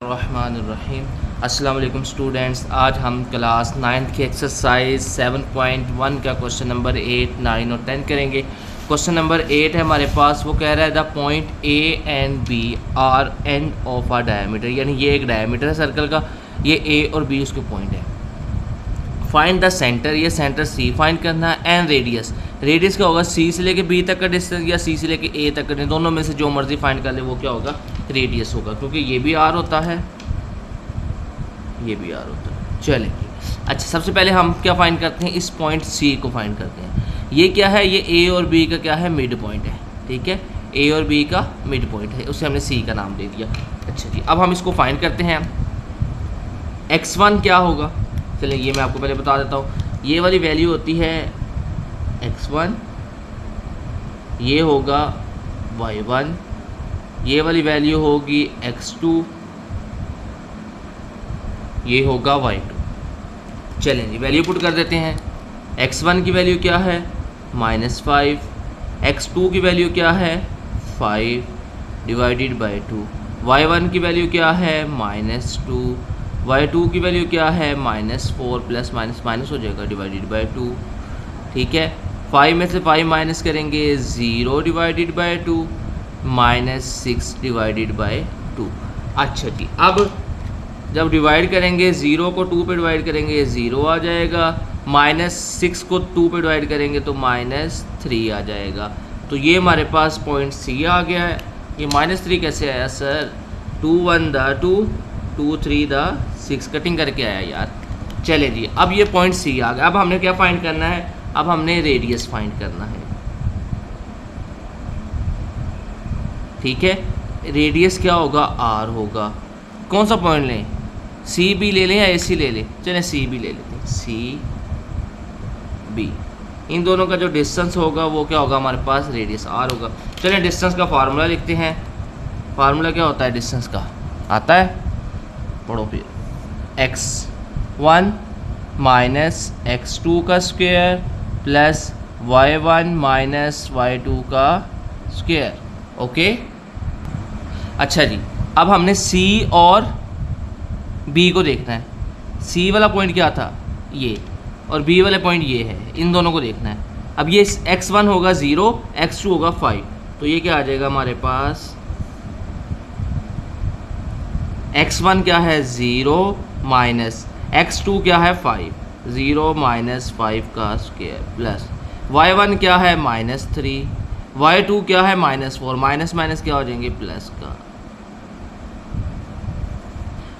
रहमानिर्रहीम। अस्सलाम वालेकुम स्टूडेंट्स, आज हम क्लास 9th की एक्सरसाइज 7.1 का क्वेश्चन नंबर 8, 9 और 10 करेंगे। क्वेश्चन नंबर 8 है हमारे पास, वो कह रहा है the point A and B are end of a diameter, यानी ये एक डायमीटर है सर्कल का, ये ए और बी उसके पॉइंट है। फाइंड द सेंटर, ये सेंटर सी फाइंड करना है। एंड रेडियस, रेडियस क्या होगा, सी से लेके बी तक का डिस्टेंस या सी से लेके ए तक का, दोनों में से जो मर्जी फाइंड कर ले वो क्या होगा, रेडियस होगा, क्योंकि ये भी आर होता है, ये भी आर होता है। चलेंगे, अच्छा सबसे पहले हम क्या फाइंड करते हैं, इस पॉइंट सी को फाइंड करते हैं। ये क्या है, ये ए और बी का क्या है, मिड पॉइंट है। ठीक है, ए और बी का मिड पॉइंट है, उसे हमने सी का नाम दे दिया। अच्छा जी, अब हम इसको फाइंड करते हैं। x1 क्या होगा, चलिए ये मैं आपको पहले बता देता हूँ। ये वाली वैल्यू होती है x1, ये होगा y1, ये वाली वैल्यू होगी x2, ये होगा y2। चलें जी, वैल्यू पुट कर देते हैं। x1 की वैल्यू क्या है, -5, x2 की वैल्यू क्या है, 5 डिवाइडेड बाई 2, y1 की वैल्यू क्या है, -2, y2 की वैल्यू क्या है, -4, प्लस माइनस माइनस हो जाएगा डिवाइडेड बाई 2। ठीक है, 5 में से 5 माइनस करेंगे, 0 डिवाइडेड बाई 2, -6 डिवाइडेड बाई 2। अच्छा जी, अब जब डिवाइड करेंगे 0 को 2 पे डिवाइड करेंगे 0 आ जाएगा, -6 को 2 पे डिवाइड करेंगे तो -3 आ जाएगा। तो ये हमारे पास पॉइंट सी आ गया है। ये -3 कैसे आया सर, 2 1 द 2, 2 3 द 6 कटिंग करके आया यार। चले जी, अब ये पॉइंट सी आ गया। अब हमने क्या फाइंड करना है, अब हमने रेडियस फाइंड करना है। ठीक है, रेडियस क्या होगा, आर होगा। कौन सा पॉइंट लें, सी बी ले लें या ए सी ले लें, चलें सी बी ले लेते हैं, सी बी। इन दोनों का जो डिस्टेंस होगा वो क्या होगा, हमारे पास रेडियस आर होगा। चलें डिस्टेंस का फार्मूला लिखते हैं। फार्मूला क्या होता है डिस्टेंस का, आता है, पढ़ो फिर। x1 माइनस x2 का square plus y1 minus y2 का स्क्वायर। ओके, अच्छा जी, अब हमने C और B को देखना है। C वाला पॉइंट क्या था, ये, और B वाला पॉइंट ये है, इन दोनों को देखना है। अब ये x1 होगा 0, x2 होगा 5, तो ये क्या आ जाएगा हमारे पास, x1 क्या है 0 माइनस x2 क्या है 5, 0 माइनस 5 का स्क्वायर प्लस y1 क्या है -3, y2 क्या है -4, माइनस माइनस क्या हो जाएंगे, प्लस का।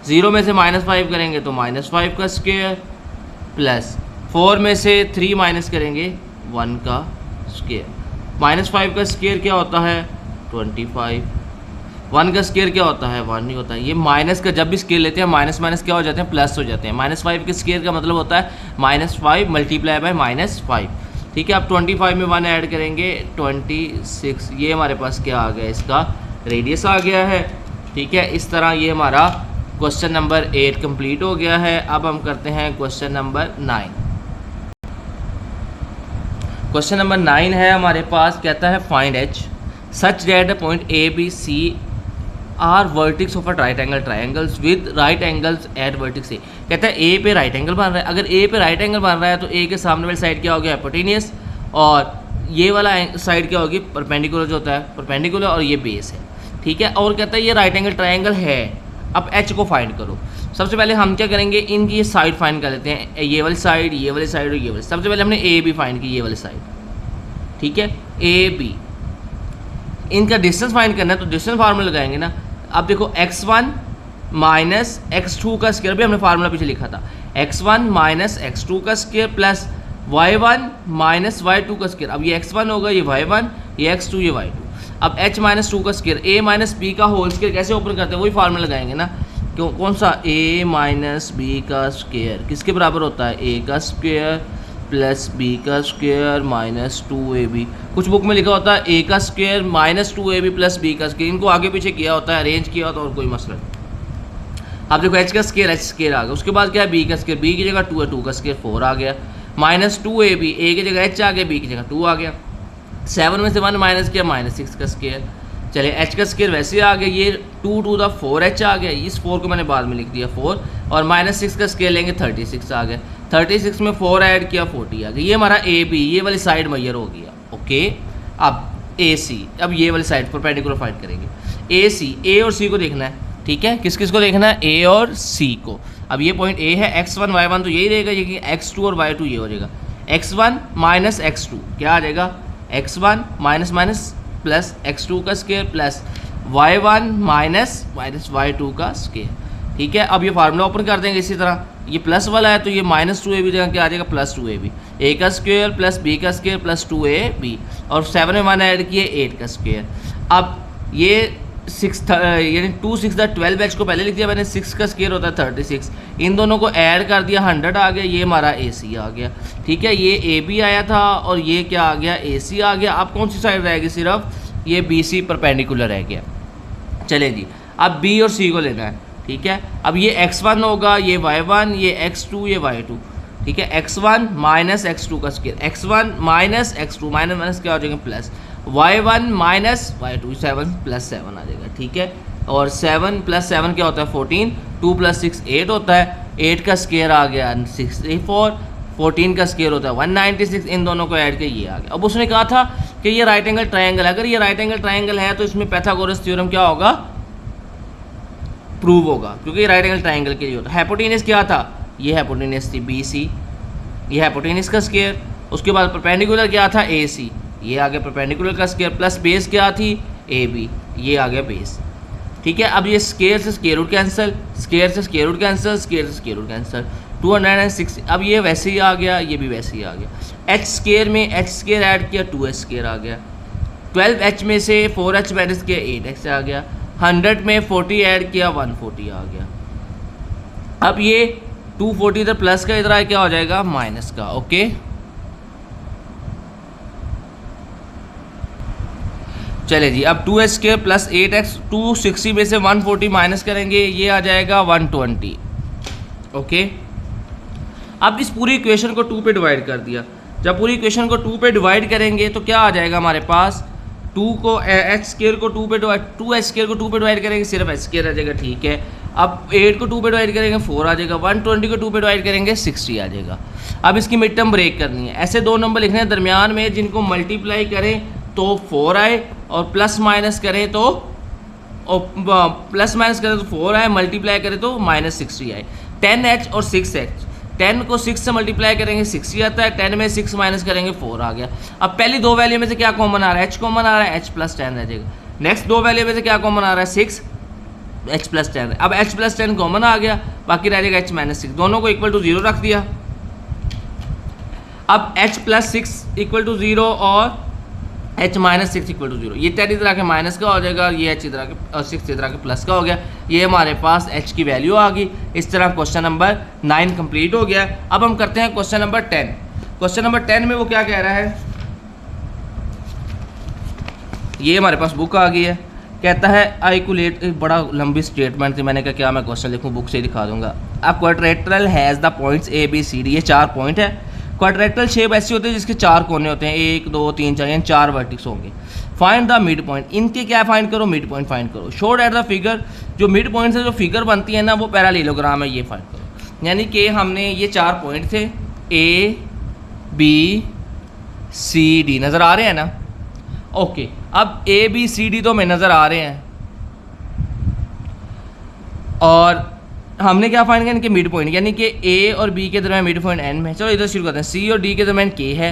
0 में से -5 करेंगे तो -5 का स्क्वायर प्लस 4 में से 3 माइनस करेंगे 1 का स्क्वायर। -5 का स्क्वायर क्या होता है, 25। 1 का स्क्वायर क्या होता है, 1 नहीं होता है। ये माइनस का जब भी स्क्वायर लेते हैं माइनस माइनस क्या हो जाते हैं, प्लस हो जाते हैं। -5 के स्क्वायर का मतलब होता है -5 मल्टीप्लाई बाय -5। ठीक है, अब 25 में 1 ऐड करेंगे 26। ये हमारे पास क्या आ गया, इसका रेडियस आ गया है। ठीक है, इस तरह ये हमारा क्वेश्चन नंबर 8 कंप्लीट हो गया है। अब हम करते हैं क्वेश्चन नंबर 9। क्वेश्चन नंबर 9 है हमारे पास, कहता है find H such that the point A B C are vertices of a right angle triangles with right angles at vertices A. कहता है ए पे राइट एंगल बन रहा है। अगर ए पे राइट एंगल बन रहा है तो ए के सामने वाली साइड क्या होगी, हाइपोटेनियस, और ये वाला साइड क्या होगी, परपेंडिकुलर जो होता है, परपेंडिकुलर, और ये बेस है। ठीक है, और कहता है ये राइट एंगल ट्राइंगल है। अब एच को फाइंड करो। सबसे पहले हम क्या करेंगे, इनकी ये साइड फाइंड कर लेते हैं, ये वाली साइड, ये वाली साइड और ये वाली। सबसे पहले हमने ए बी फाइंड की, ये वाली साइड। ठीक है, ए बी, इनका डिस्टेंस फाइंड करना है तो डिस्टेंस फार्मूला लगाएंगे ना। अब देखो x1 माइनस x2 का स्क्वायर, भी हमने फार्मूला पीछे लिखा था, x1 माइनस x2 का square plus y1 minus y2 का स्क्वायर। अब ये x1 होगा, ये y1, ये x2, ये y2। अब h माइनस 2 का स्क्वायर, a माइनस b का होल स्क्वायर कैसे ओपन करते हैं, वही फार्मूला लगाएंगे ना। क्यों, कौन सा, a माइनस b का स्क्वायर किसके बराबर होता है, a का स्क्वायर प्लस b का स्क्वायर माइनस 2ab। कुछ बुक में लिखा होता है a का square minus 2ab plus b का स्क्वायर, इनको आगे पीछे किया होता है, अरेंज किया होता है, और कोई मसला नहीं। अब देखो h का स्क्वायर, h स्क्वायर आ गया, उसके बाद क्या है, b का स्क्वायर, b की जगह 2 है, 2 का स्क्वायर 4 आ गया, माइनस 2ab, a की जगह h आ गया, b की जगह 2 आ गया। 7 में से 1 माइनस किया, -6 का स्क्वायर चलिए एच का स्केयर वैसे आ गया, ये 2 टू द 4h आ गया, इस 4 को मैंने बाद में लिख दिया 4, और -6 का स्केयर लेंगे 36 आ गया, 36 में 4 ऐड किया 40 आ गया। ये हमारा ए बी, ये वाली साइड मैयर हो गया। ओके, अब ए सी, अब ये वाली साइड परपेंडिकुलर फाइंड करेंगे। ए सी, ए और सी को देखना है, ठीक है, किस किस को देखना है, ए और सी को। अब ये पॉइंट ए है, x1 y1 तो यही रहेगा, ये कि x2 और y2 ये हो जाएगा, x1 माइनस x2 क्या आ जाएगा, x1 minus minus plus x2 का square plus y1 minus minus y2 का स्केयर। ठीक है, अब ये फार्मूला ओपन कर देंगे इसी तरह, ये प्लस वाला है तो ये -2ab जगह क्या आ जाएगा, +2ab, a का स्क्वायर प्लस b का स्क्वायर प्लस 2ab, और 7 में 1 ऐड किए 8 का स्क्वायर। अब ये 6 यानी 2 6 12h को पहले लिख दिया मैंने, 6 का स्क्वायर होता है 36, इन दोनों को ऐड कर दिया 100 आ गया, ये हमारा AC आ गया। ठीक है, ये AB आया था और ये क्या आ गया, AC आ गया। अब कौन सी साइड रहेगी, सिर्फ ये BC परपेंडिकुलर रह गया। चले जी, अब B और C को लेना है। ठीक है, अब ये x1 होगा, ये y1, ये x2, ये y2। ठीक है, x1 माइनस x2 का square, x1 minus x2, minus minus क्या हो जाएगा प्लस, y1 माइनस y2, 7 + 7 आ जाएगा। ठीक है, और 7 + 7 क्या होता है 14, 2 + 6 8 होता है, 8 का स्क्वायर आ गया 64, 14 का स्क्वायर होता है 196, इन दोनों को ऐड के ये आ गया। अब उसने कहा था कि ये राइट एंगल ट्रायंगल है, अगर ये राइट एंगल ट्रायंगल है तो इसमें पाइथागोरस थ्योरम क्या होगा, प्रूव होगा, क्योंकि ये राइट एंगल ट्रायंगल के लिए होता है। हाइपोटेनस क्या था, ये हाइपोटेनस थी BC, ये हाइपोटेनस का स्क्वायर, उसके बाद परपेंडिकुलर क्या था AC, ये आ गया परपेंडिकुलर का स्क्वायर, प्लस बेस क्या थी AB, ये आ गया बेस। ठीक है, अब ये स्क्वायर से स्क्वायर रूट कैंसिल, स्क्वायर से स्क्वायर रूट कैंसिल, स्क्वायर से स्क्वायर रूट कैंसिल, 206। अब ये वैसे ही आ गया, ये भी वैसे ही आ गया। h स्क्वायर में h स्क्वायर ऐड किया 2h स्क्वायर आ गया, 12h में से 4h माइनस किया 8h आ गया, 100 में 40 ऐड किया 140 आ गया। अब ये 240 इधर प्लस का, इधर आया क्या हो जाएगा माइनस का। ओके, चले जी, अब 2h स्क्वायर प्लस 8x, 260 में से 140 माइनस करेंगे, ये आ जाएगा 120। ओके, अब इस पूरी इक्वेशन को 2 पे डिवाइड कर दिया। जब पूरी इक्वेशन को 2 पे डिवाइड करेंगे तो क्या आ जाएगा हमारे पास, 2 को h स्क्वायर को 2 पे डिवाइड, 2h स्क्वायर को 2 पे डिवाइड करेंगे सिर्फ h स्क्वायर आ जाएगा। ठीक है, अब 8 को 2 पे डिवाइड करेंगे 4 आ जाएगा, 120 को 2 पे डिवाइड करेंगे 60 आ जाएगा। अब इसकी मिड टर्म ब्रेक करनी है, ऐसे 2 नंबर लिखने हैं दरमियान में जिनको मल्टीप्लाई करें तो 4 आए, और प्लस माइनस करें तो, प्लस माइनस करें तो 4 आए, मल्टीप्लाई करें तो -60 आए। 10h और 6h, 10 को 6 से मल्टीप्लाई करेंगे 60 आता है, 10 में 6 माइनस करेंगे 4 आ गया। अब पहली 2 वैल्यू में से क्या कॉमन आ रहा है, h कॉमन आ रहा है, h + 10 रह जाएगा। नेक्स्ट 2 वैल्यू में से क्या कॉमन आ रहा है 6, h + 10, अब h + 10 कॉमन आ गया, बाकी रह जाएगा h - 6, दोनों को इक्वल टू 0 रख दिया। अब h + 6 = 0 और h - 6 = 0, ये 10 इधर आके माइनस का हो जाएगा, ये h इधर आके और 6 इधर आके प्लस का हो गया। ये हमारे पास h की वैल्यू आ गई। इस तरह क्वेश्चन नंबर 9 कंप्लीट हो गया। अब हम करते हैं क्वेश्चन नंबर 10। क्वेश्चन नंबर 10 में वो क्या कह रहा है, ये हमारे पास बुक आ गई है, कहता है आइकुलेट, बड़ा लंबी स्टेटमेंट थी, मैंने कहा क्या मैं क्वेश्चन लिखूँ, बुक से ही दिखा दूंगा। अब quadrilateral has the points ABCD, ये 4 पॉइंट है। क्वाड्रेटरल शेप ऐसी होती है जिसके 4 कोने होते हैं, 1 2 3 4, यानी 4 वर्टिक्स होंगे। फाइंड द मिड पॉइंट, इनके क्या फाइंड करो, मिड पॉइंट फाइंड करो। शोड एट द फिगर, जो मिड पॉइंट से जो फिगर बनती है ना वो पैरालेलोग्राम है, ये फाइंड करो। यानी कि हमने ये 4 पॉइंट थे, A B C D, नज़र आ रहे हैं ना। ओके, अब A B C D तो हमें नज़र आ रहे हैं, और हमने क्या फाइंड किया, इनके मिड पॉइंट, यानी कि A और B के दरमियान मिड पॉइंट N में। चलो इधर शुरू करते हैं। C और D के दरमियान K है,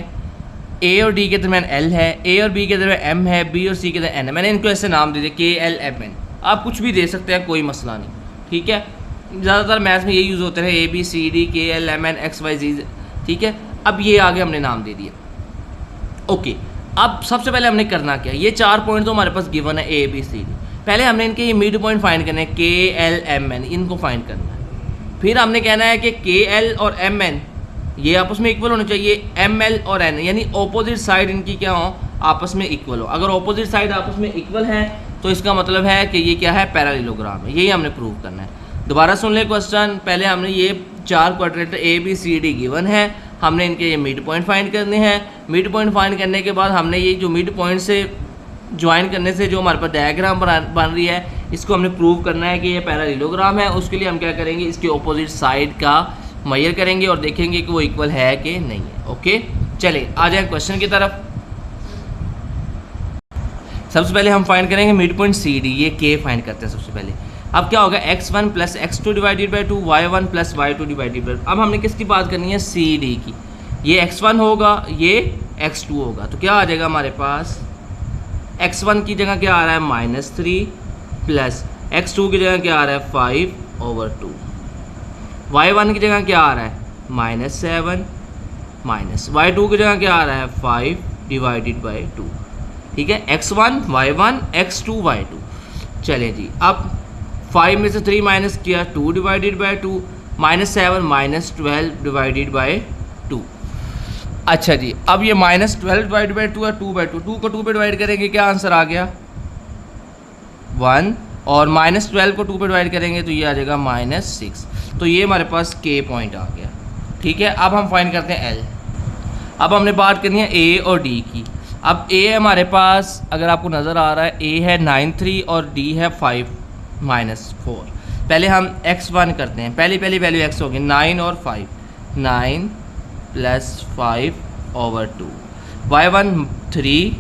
A और D के दरमियान L है, A और B के दरमियान M है, B और C के दरमियान N है। मैंने इनको ऐसे नाम दे दिए K L M N, आप कुछ भी दे सकते हैं, कोई मसला नहीं। ठीक है, ज़्यादातर मैथ्स में यही यूज़ होते हैं, A B C D K L M N X Y Z। ठीक है, अब ये आगे हमने नाम दे दिए। ओके, अब सबसे पहले हमने करना क्या, ये 4 पॉइंट तो हमारे पास गिवन है A B C D, पहले हमने इनके ये मिड पॉइंट फाइंड करने हैं, K L M N, इनको फाइंड करना है। फिर हमने कहना है कि K L और M N ये आपस में इक्वल होने चाहिए, M L और N यानी ऑपोजिट साइड इनकी क्या हो, आपस में इक्वल हो। अगर ऑपोजिट साइड आपस में इक्वल है तो इसका मतलब है कि ये क्या है, पैरेललोग्राम है। यही हमने प्रूव करना है। दोबारा सुन ले क्वेश्चन, पहले हमने ये 4 क्वाड्रेटर A B C D given है, हमने इनके ये मिड पॉइंट फाइंड करने हैं। मिड पॉइंट फाइंड करने के बाद हमने ये जो मिड पॉइंट से ज्वाइन करने से जो हमारे पास डायग्राम बन रही है, इसको हमने प्रूव करना है कि ये पैरेललोग्राम है। उसके लिए हम क्या करेंगे, इसके ऑपोजिट साइड का मेजर करेंगे और देखेंगे कि वो इक्वल है कि नहीं है। ओके, चलिए आ जाए क्वेश्चन की तरफ। सबसे पहले हम फाइंड करेंगे मिड पॉइंट सी डी, ये के फाइंड करते हैं सबसे पहले। अब क्या होगा, x1 plus x2 divided by 2, y1 plus y2 divided by 2। अब हमने किसकी बात करनी है, सी डी की। ये x1 होगा, ये x2 होगा, तो क्या आ जाएगा हमारे पास, x1 की जगह क्या आ रहा है -3 प्लस x2 की जगह क्या आ रहा है 5/2, y1 की जगह क्या आ रहा है -7 माइनस y2 की जगह क्या आ रहा है 5 डिवाइडेड बाई 2। ठीक है, x1 y1 x2 y2। चलिए जी, अब 5 में से 3 माइनस किया 2 डिवाइडेड बाई 2, -7 -12 डिवाइडेड बाई 2। अच्छा जी, अब ये -12 डिवाइड बाई 2 है 2/2, 2 को 2 पे डिवाइड करेंगे क्या आंसर आ गया 1, और -12 को 2 पे डिवाइड करेंगे तो ये आ जाएगा -6। तो ये हमारे पास के पॉइंट आ गया। ठीक है, अब हम फाइंड करते हैं एल। अब हमने बात करनी है ए और डी की। अब ए हमारे पास अगर आपको नज़र आ रहा है, ए है 9 3 और डी है 5 -4। पहले हम x1 करते हैं, पहली वैल्यू x होगी 9 और 5, 9 प्लस 5/2, y1 3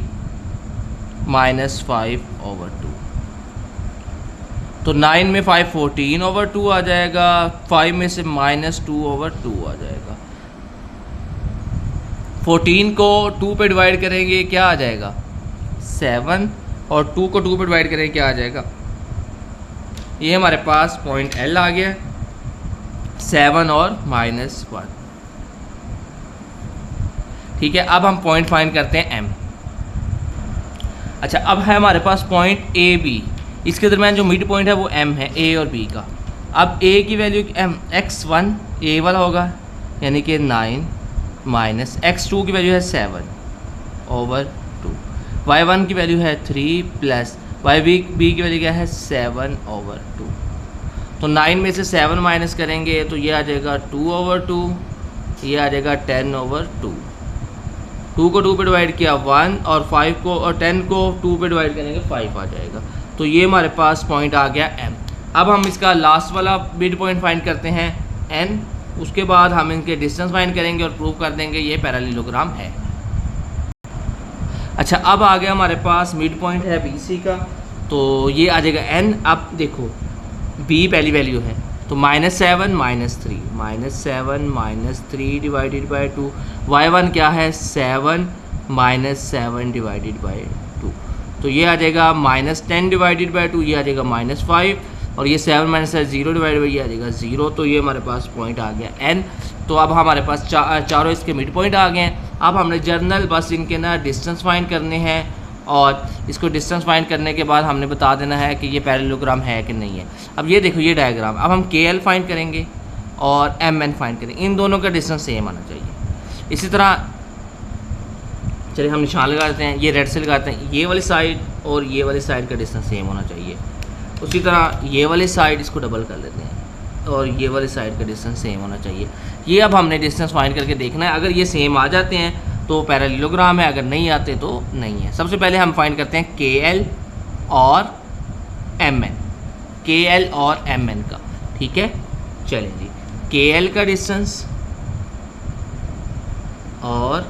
-5/2। तो 9 में 5 14/2 आ जाएगा, 5 में से -2/2 आ जाएगा। 14 को 2 पे डिवाइड करेंगे क्या आ जाएगा 7, और 2 को 2 पे डिवाइड करेंगे क्या आ जाएगा, ये हमारे पास पॉइंट एल आ गया, 7 और -1। ठीक है, अब हम पॉइंट फाइंड करते हैं एम। अच्छा, अब है हमारे पास पॉइंट ए बी, इसके दरम्यान जो मिड पॉइंट है वो एम है, ए और बी का। अब ए की वैल्यू एम x1 ए वाला होगा, यानी कि 9 माइनस x2 की वैल्यू है 7/2, y1 की वैल्यू है 3 प्लस बी की वैल्यू क्या है 7/2। तो 9 में से 7 माइनस करेंगे तो ये आ जाएगा 2/2, ये आ जाएगा 10/2। 2 को 2 पे डिवाइड किया 1, और 5 को और 10 को 2 पे डिवाइड करेंगे 5 आ जाएगा। तो ये हमारे पास पॉइंट आ गया एम। अब हम इसका लास्ट वाला मिड पॉइंट फाइंड करते हैं एन, उसके बाद हम इनके डिस्टेंस फाइंड करेंगे और प्रूव कर देंगे ये पैरेललोग्राम है। अच्छा, अब आ गया हमारे पास मिड पॉइंट है बी सी का, तो ये आ जाएगा एन। अब देखो बी पहली वैल्यू है, तो -7 -3 डिवाइडेड बाई 2, y1 क्या है 7 -7 डिवाइडेड बाई 2, तो ये आ जाएगा -10 डिवाइडेड बाई 2, ये आ जाएगा -5, और ये 7 माइनस 0 डिवाइड बाई ये आ जाएगा 0। तो ये हमारे पास पॉइंट आ गया n। तो अब हमारे पास चारों इसके मिड पॉइंट आ गए हैं। अब हमने जर्नल बस इनके ना डिस्टेंस फाइंड करने हैं, और इसको डिस्टेंस फाइंड करने के बाद हमने बता देना है कि ये पैरेललोग्राम है कि नहीं है। अब ये देखो ये डायग्राम, अब हम के एल फाइंड करेंगे और एम एन फाइंड करेंगे, इन दोनों का डिस्टेंस सेम आना चाहिए। इसी तरह चलिए हम निशान लगा देते हैं, ये रेड से लगाते हैं, ये वाली साइड और ये वाली साइड का डिस्टेंस सेम होना चाहिए। उसी तरह ये वाली साइड इसको डबल कर लेते हैं, और ये वाली साइड का डिस्टेंस सेम होना चाहिए। ये अब हमने डिस्टेंस फाइंड करके देखना है, अगर ये सेम आ जाते हैं तो पैरेललोग्राम है, अगर नहीं आते तो नहीं है। सबसे पहले हम फाइंड करते हैं के एल और एम एन, के एल और एम एन का। ठीक है, चलें जी, के एल का डिस्टेंस और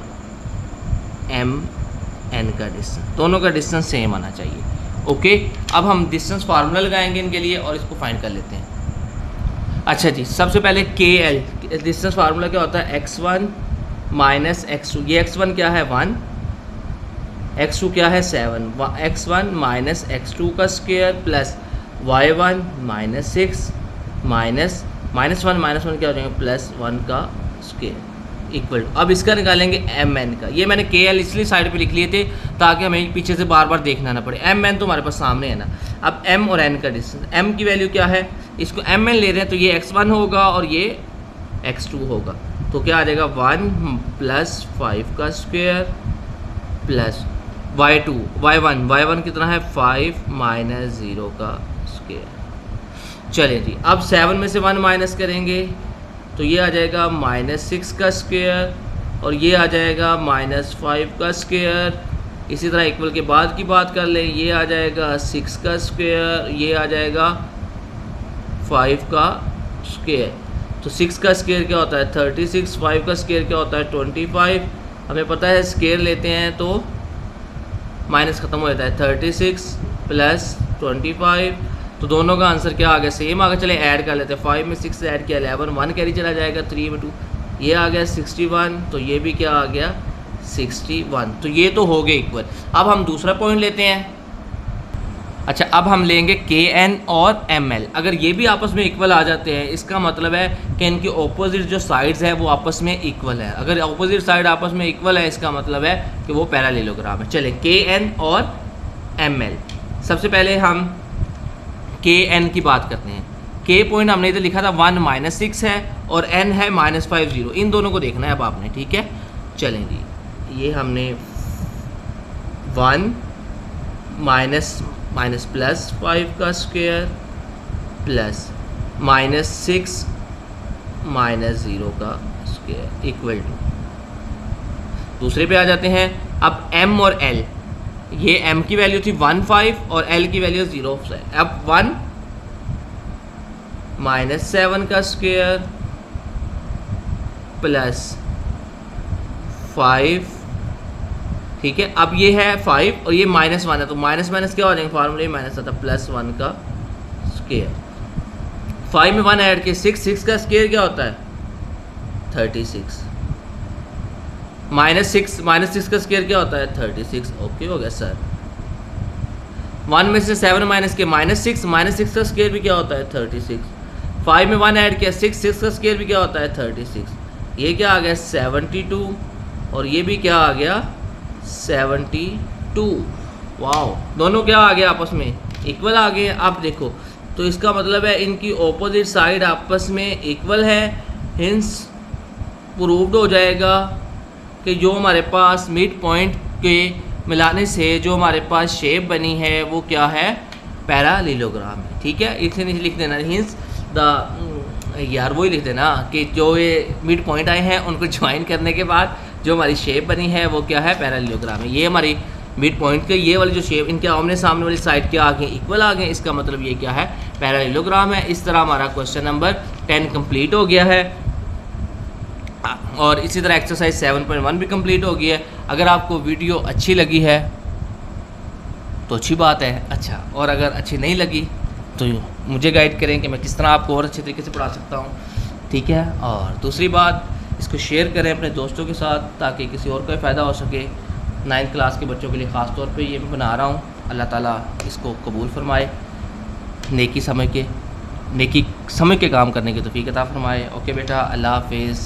एम एन का डिस्टेंस, दोनों का डिस्टेंस सेम आना चाहिए। ओके, अब हम डिस्टेंस फार्मूला लगाएंगे इनके लिए और इसको फाइंड कर लेते हैं। अच्छा जी, सबसे पहले के एल डिस्टेंस फार्मूला क्या होता है, x1 माइनस x2, ये x1 क्या है 1, x2 क्या है 7, x1 माइनस x2 का स्क्वायर प्लस y1 -6 माइनस -1 क्या हो जाएगा +1 का स्क्वायर इक्वल। अब इसका निकालेंगे एम एन का। ये मैंने के एल इसलिए साइड पे लिख लिए थे ताकि हमें पीछे से बार बार देखना ना पड़े। एम एन तो हमारे पास सामने है ना। अब एम और एन का डिस्टेंस, एम की वैल्यू क्या है, इसको एम एन ले रहे हैं तो ये x1 होगा और ये x2 होगा। तो क्या आ जाएगा 1 + 5 का स्क्वायर प्लस y1 कितना है 5 - 0 का स्क्वायर। चलिए जी, अब 7 में से 1 माइनस करेंगे तो ये आ जाएगा -6 का स्क्वायर, और ये आ जाएगा -5 का स्क्वायर। इसी तरह इक्वल के बाद की बात कर लें, ये आ जाएगा 6 का स्क्वायर, ये आ जाएगा 5 का स्क्वायर। तो 6 का स्क्वायर क्या होता है 36, 5 का स्क्वायर क्या होता है 25। हमें पता है स्क्वायर लेते हैं तो माइनस ख़त्म हो जाता है, 36 प्लस 25। तो दोनों का आंसर क्या आ गया, सेम आ गया। चले ऐड कर लेते हैं, 5 में 6 ऐड किया 11, 1 कैरी चला जाएगा, 3 में 2, ये आ गया 61। तो ये भी क्या आ गया 61। तो ये तो हो गए इक्वल। अब हम दूसरा पॉइंट लेते हैं। अच्छा, अब हम लेंगे KN और ML। अगर ये भी आपस में इक्वल आ जाते हैं, इसका मतलब है कि इनकी ऑपोजिट जो साइड्स है वो आपस में इक्वल है। अगर ऑपोजिट साइड आपस में इक्वल है, इसका मतलब है कि वो पैरेललोग्राम है। चलें KN और ML। सबसे पहले हम KN की बात करते हैं। K पॉइंट हमने इधर लिखा था 1 -6 है और N है -50। इन दोनों को देखना है अब आपने, ठीक है। चलें जी, ये हमने 1 माइनस प्लस 5 का स्क्वायर प्लस -6 -0 का स्क्वायर इक्वल टू, दूसरे पे आ जाते हैं। अब M और L, ये M की वैल्यू थी 1 5 और L की वैल्यू 0 है। अब 1 -7 का स्क्वायर प्लस 5, ठीक है। अब ये है 5 और ये -1 है, तो माइनस माइनस क्या हो जाएंगे, फार्मूले माइनस आता है, +1 का स्क्वायर। 5 में 1 ऐड के 6 का स्क्वायर क्या होता है 36, -6 का स्क्वायर क्या होता है 36। ओके हो गया सर। 1 में से 7 माइनस के -6 का स्क्वायर भी क्या होता है 36। 5 में 1 ऐड किया 6 का स्क्वायर भी क्या होता है 36। ये क्या आ गया 72 और ये भी क्या आ गया 72। वाओ, दोनों क्या आ गया आपस में इक्वल आ गए। आप देखो, तो इसका मतलब है इनकी ऑपोजिट साइड आपस में इक्वल है। हिंस प्रूव्ड हो जाएगा कि जो हमारे पास मिड पॉइंट के मिलाने से जो हमारे पास शेप बनी है वो क्या है पैरेललोग्राम है, ठीक है। इसे नीचे लिख देना, हिंस द, यार वही लिख देना कि जो ये मिड पॉइंट आए हैं उनको ज्वाइन करने के बाद जो हमारी शेप बनी है वो क्या है पैरेललोग्राम है। ये हमारी मिड पॉइंट के ये वाली जो शेप, इनके आमने सामने वाली साइड क्या आ गए इक्वल आ गए, इसका मतलब ये क्या है पैरेललोग्राम है। इस तरह हमारा क्वेश्चन नंबर 10 कंप्लीट हो गया है और इसी तरह एक्सरसाइज 7.1 भी कंप्लीट हो गई है। अगर आपको वीडियो अच्छी लगी है तो अच्छी बात है, अच्छा, और अगर अच्छी नहीं लगी तो मुझे गाइड करें कि मैं किस तरह आपको और अच्छे तरीके से पढ़ा सकता हूँ, ठीक है। और दूसरी बात, इसको शेयर करें अपने दोस्तों के साथ ताकि किसी और का फ़ायदा हो सके। 9th क्लास के बच्चों के लिए ख़ास तौर पे ये मैं बना रहा हूँ। अल्लाह ताला इसको कबूल फरमाए, नेकी समझ के काम करने की तौफीक अता फरमाए। ओके बेटा, अल्लाह हाफिज़।